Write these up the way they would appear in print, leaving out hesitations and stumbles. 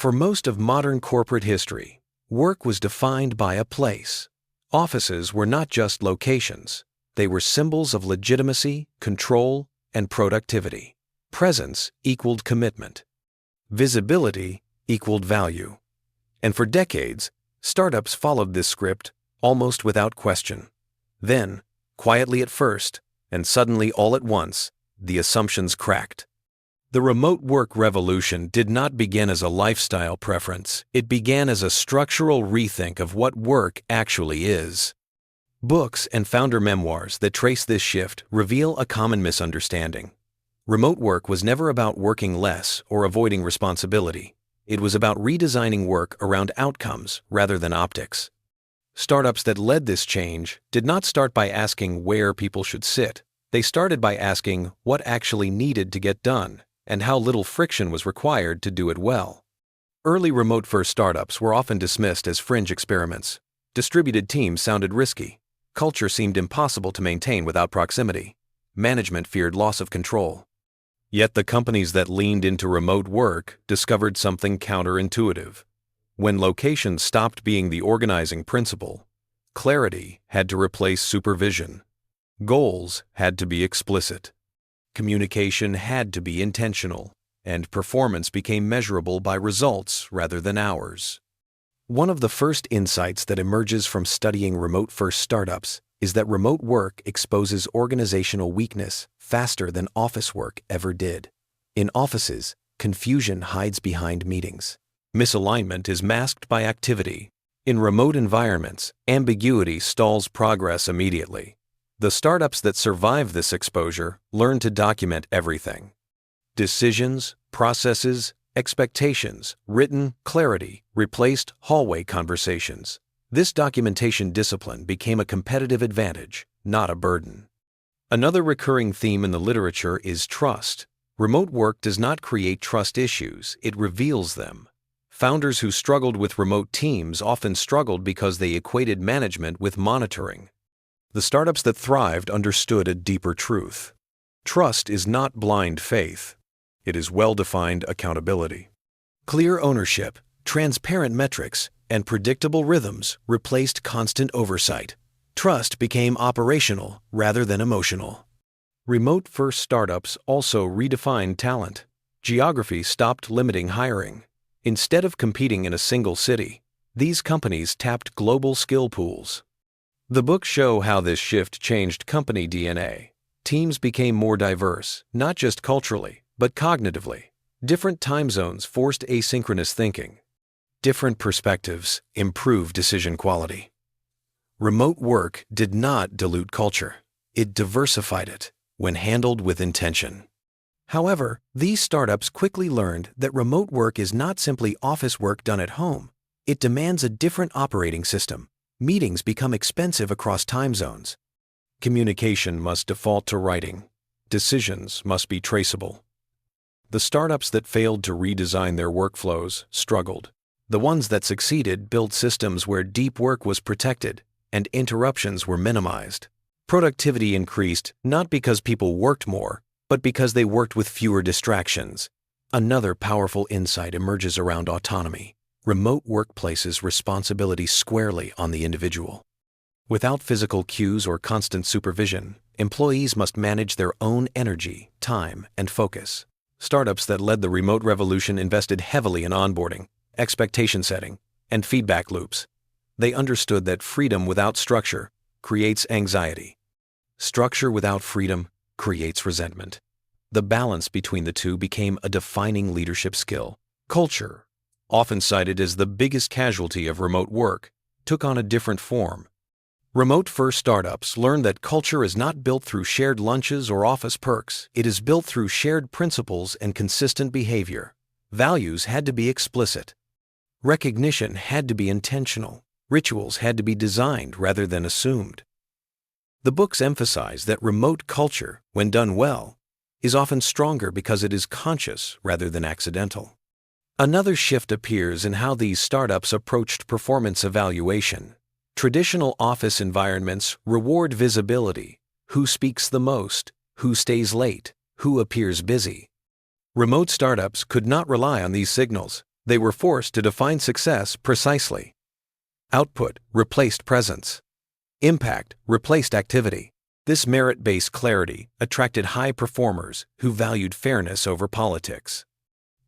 For most of modern corporate history, work was defined by a place. Offices were not just locations. They were symbols of legitimacy, control, and productivity. Presence equaled commitment. Visibility equaled value. And for decades, startups followed this script almost without question. Then, quietly at first, and suddenly all at once, the assumptions cracked. The remote work revolution did not begin as a lifestyle preference. It began as a structural rethink of what work actually is. Books and founder memoirs that trace this shift reveal a common misunderstanding. Remote work was never about working less or avoiding responsibility. It was about redesigning work around outcomes rather than optics. Startups that led this change did not start by asking where people should sit. They started by asking what actually needed to get done and how little friction was required to do it well. Early remote-first startups were often dismissed as fringe experiments. Distributed teams sounded risky. Culture seemed impossible to maintain without proximity. Management feared loss of control. Yet the companies that leaned into remote work discovered something counterintuitive. When location stopped being the organizing principle, clarity had to replace supervision. Goals had to be explicit. Communication had to be intentional, and performance became measurable by results rather than hours. One of the first insights that emerges from studying remote-first startups is that remote work exposes organizational weakness faster than office work ever did. In offices, confusion hides behind meetings. Misalignment is masked by activity. In remote environments, ambiguity stalls progress immediately. The startups that survive this exposure learn to document everything. Decisions, processes, expectations, written clarity replaced hallway conversations. This documentation discipline became a competitive advantage, not a burden. Another recurring theme in the literature is trust. Remote work does not create trust issues, it reveals them. Founders who struggled with remote teams often struggled because they equated management with monitoring. The startups that thrived understood a deeper truth. Trust is not blind faith. It is well-defined accountability. Clear ownership, transparent metrics, and predictable rhythms replaced constant oversight. Trust became operational rather than emotional. Remote-first startups also redefined talent. Geography stopped limiting hiring. Instead of competing in a single city, these companies tapped global skill pools. The books show how this shift changed company DNA. Teams became more diverse, not just culturally, but cognitively. Different time zones forced asynchronous thinking. Different perspectives improved decision quality. Remote work did not dilute culture. It diversified it when handled with intention. However, these startups quickly learned that remote work is not simply office work done at home. It demands a different operating system. Meetings become expensive across time zones. Communication must default to writing. Decisions must be traceable. The startups that failed to redesign their workflows struggled. The ones that succeeded built systems where deep work was protected and interruptions were minimized. Productivity increased not because people worked more, but because they worked with fewer distractions. Another powerful insight emerges around autonomy. Remote work places responsibility squarely on the individual. Without physical cues or constant supervision, employees must manage their own energy, time, and focus. Startups that led the remote revolution invested heavily in onboarding, expectation setting, and feedback loops. They understood that freedom without structure creates anxiety. Structure without freedom creates resentment. The balance between the two became a defining leadership skill. Culture, often cited as the biggest casualty of remote work, took on a different form. Remote-first startups learned that culture is not built through shared lunches or office perks. It is built through shared principles and consistent behavior. Values had to be explicit. Recognition had to be intentional. Rituals had to be designed rather than assumed. The books emphasize that remote culture, when done well, is often stronger because it is conscious rather than accidental. Another shift appears in how these startups approached performance evaluation. Traditional office environments reward visibility: who speaks the most, who stays late, who appears busy. Remote startups could not rely on these signals. They were forced to define success precisely. Output replaced presence. Impact replaced activity. This merit-based clarity attracted high performers who valued fairness over politics.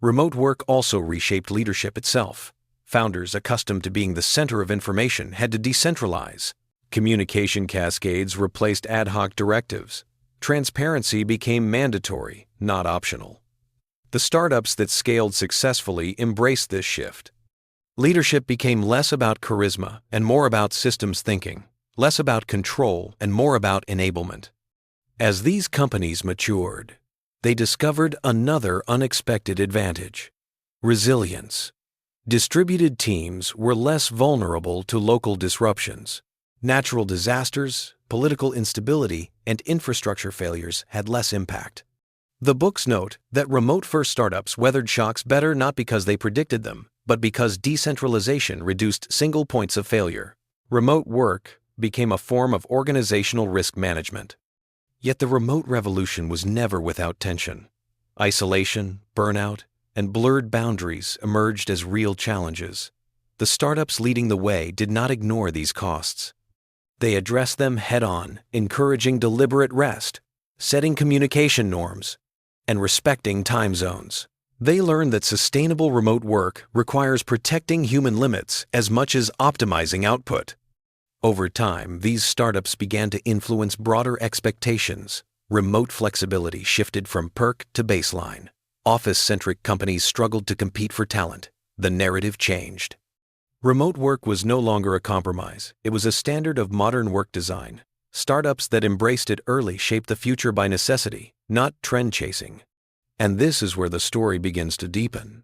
Remote work also reshaped leadership itself. Founders accustomed to being the center of information had to decentralize. Communication cascades replaced ad hoc directives. Transparency became mandatory, not optional. The startups that scaled successfully embraced this shift. Leadership became less about charisma and more about systems thinking, less about control and more about enablement. As these companies matured, they discovered another unexpected advantage: resilience. Distributed teams were less vulnerable to local disruptions. Natural disasters, political instability, and infrastructure failures had less impact. The books note that remote-first startups weathered shocks better not because they predicted them, but because decentralization reduced single points of failure. Remote work became a form of organizational risk management. Yet the remote revolution was never without tension. Isolation, burnout, and blurred boundaries emerged as real challenges. The startups leading the way did not ignore these costs. They addressed them head-on, encouraging deliberate rest, setting communication norms, and respecting time zones. They learned that sustainable remote work requires protecting human limits as much as optimizing output. Over time, these startups began to influence broader expectations. Remote flexibility shifted from perk to baseline. Office-centric companies struggled to compete for talent. The narrative changed. Remote work was no longer a compromise. It was a standard of modern work design. Startups that embraced it early shaped the future by necessity, not trend chasing. And this is where the story begins to deepen.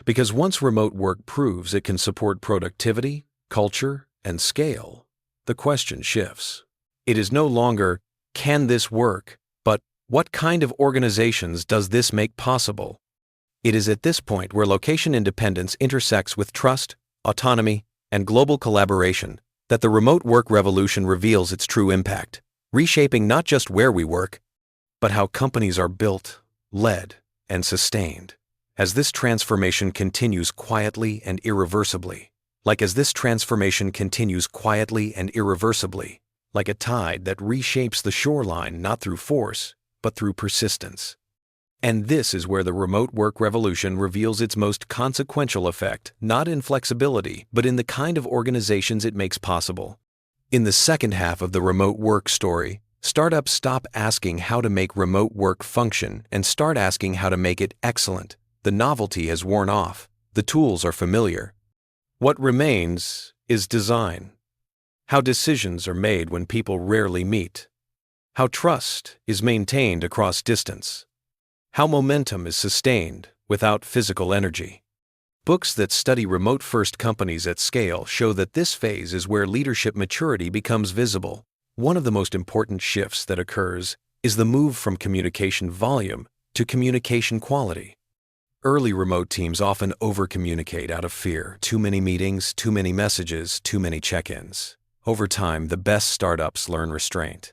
Because once remote work proves it can support productivity, culture, and scale, the question shifts. It is no longer, can this work, but what kind of organizations does this make possible? It is at this point where location independence intersects with trust, autonomy, and global collaboration that the remote work revolution reveals its true impact, reshaping not just where we work, but how companies are built, led, and sustained. As this transformation continues quietly and irreversibly, like a tide that reshapes the shoreline not through force, but through persistence. And this is where the remote work revolution reveals its most consequential effect, not in flexibility, but in the kind of organizations it makes possible. In the second half of the remote work story, startups stop asking how to make remote work function and start asking how to make it excellent. The novelty has worn off. The tools are familiar. What remains is design. How decisions are made when people rarely meet. How trust is maintained across distance. How momentum is sustained without physical energy. Books that study remote-first companies at scale show that this phase is where leadership maturity becomes visible. One of the most important shifts that occurs is the move from communication volume to communication quality. Early remote teams often over-communicate out of fear. Too many meetings, too many messages, too many check-ins. Over time, the best startups learn restraint.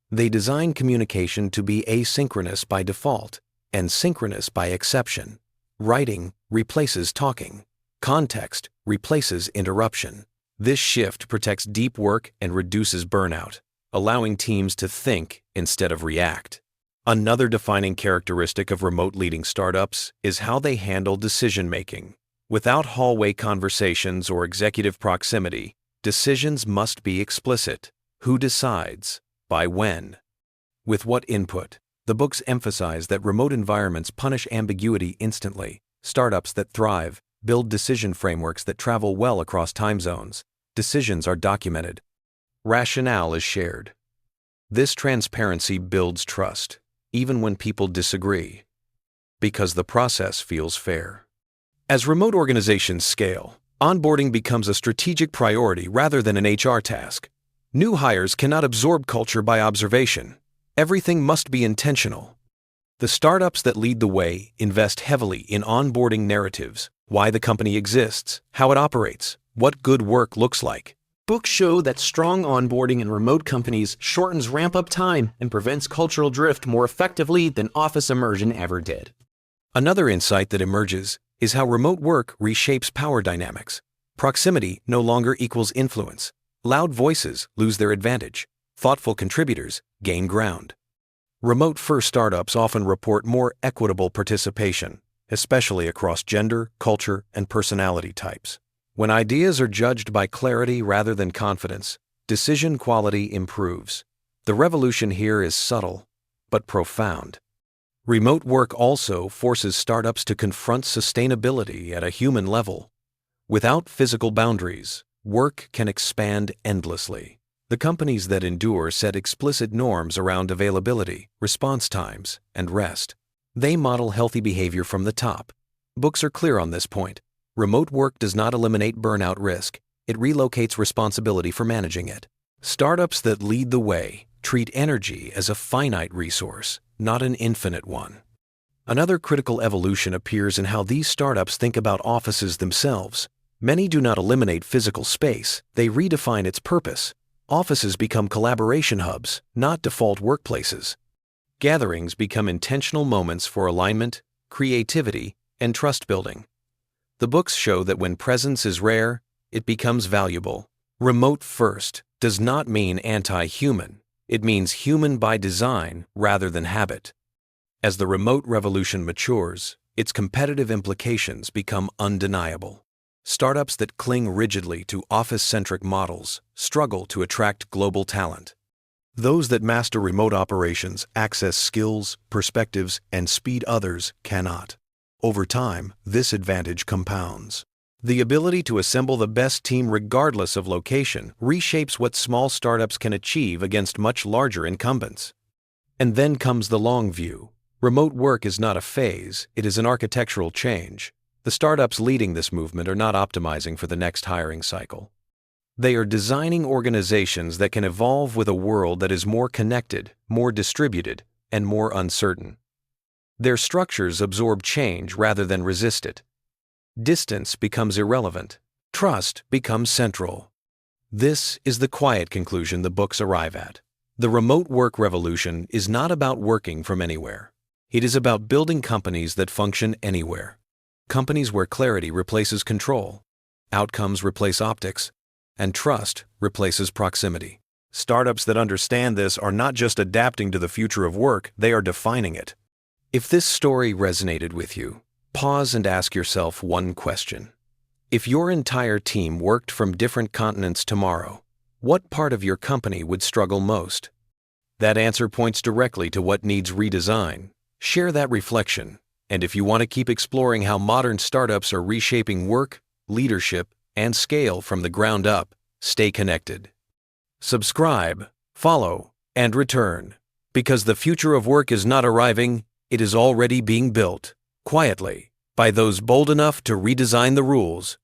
They design communication to be asynchronous by default and synchronous by exception. Writing replaces talking. Context replaces interruption. This shift protects deep work and reduces burnout, allowing teams to think instead of react. Another defining characteristic of remote leading startups is how they handle decision-making. Without hallway conversations or executive proximity, decisions must be explicit. Who decides? By when? With what input? The books emphasize that remote environments punish ambiguity instantly. Startups that thrive build decision frameworks that travel well across time zones. Decisions are documented. Rationale is shared. This transparency builds trust, even when people disagree, because the process feels fair. As remote organizations scale, onboarding becomes a strategic priority rather than an HR task. New hires cannot absorb culture by observation. Everything must be intentional. The startups that lead the way invest heavily in onboarding narratives, why the company exists, how it operates, what good work looks like. Books show that strong onboarding in remote companies shortens ramp-up time and prevents cultural drift more effectively than office immersion ever did. Another insight that emerges is how remote work reshapes power dynamics. Proximity no longer equals influence. Loud voices lose their advantage. Thoughtful contributors gain ground. Remote-first startups often report more equitable participation, especially across gender, culture, and personality types. When ideas are judged by clarity rather than confidence, decision quality improves. The revolution here is subtle, but profound. Remote work also forces startups to confront sustainability at a human level. Without physical boundaries, work can expand endlessly. The companies that endure set explicit norms around availability, response times, and rest. They model healthy behavior from the top. Books are clear on this point. Remote work does not eliminate burnout risk. It relocates responsibility for managing it. Startups that lead the way treat energy as a finite resource, not an infinite one. Another critical evolution appears in how these startups think about offices themselves. Many do not eliminate physical space, they redefine its purpose. Offices become collaboration hubs, not default workplaces. Gatherings become intentional moments for alignment, creativity, and trust building. The books show that when presence is rare, it becomes valuable. Remote first does not mean anti-human. It means human by design rather than habit. As the remote revolution matures, its competitive implications become undeniable. Startups that cling rigidly to office-centric models struggle to attract global talent. Those that master remote operations access skills, perspectives, and speed others cannot. Over time, this advantage compounds. The ability to assemble the best team regardless of location reshapes what small startups can achieve against much larger incumbents. And then comes the long view. Remote work is not a phase, it is an architectural change. The startups leading this movement are not optimizing for the next hiring cycle. They are designing organizations that can evolve with a world that is more connected, more distributed, and more uncertain. Their structures absorb change rather than resist it. Distance becomes irrelevant. Trust becomes central. This is the quiet conclusion the books arrive at. The remote work revolution is not about working from anywhere. It is about building companies that function anywhere. Companies where clarity replaces control, outcomes replace optics, and trust replaces proximity. Startups that understand this are not just adapting to the future of work, they are defining it. If this story resonated with you, pause and ask yourself one question. If your entire team worked from different continents tomorrow, what part of your company would struggle most? That answer points directly to what needs redesign. Share that reflection. And if you want to keep exploring how modern startups are reshaping work, leadership, and scale from the ground up, stay connected. Subscribe, follow, and return. Because the future of work is not arriving, it is already being built, quietly, by those bold enough to redesign the rules.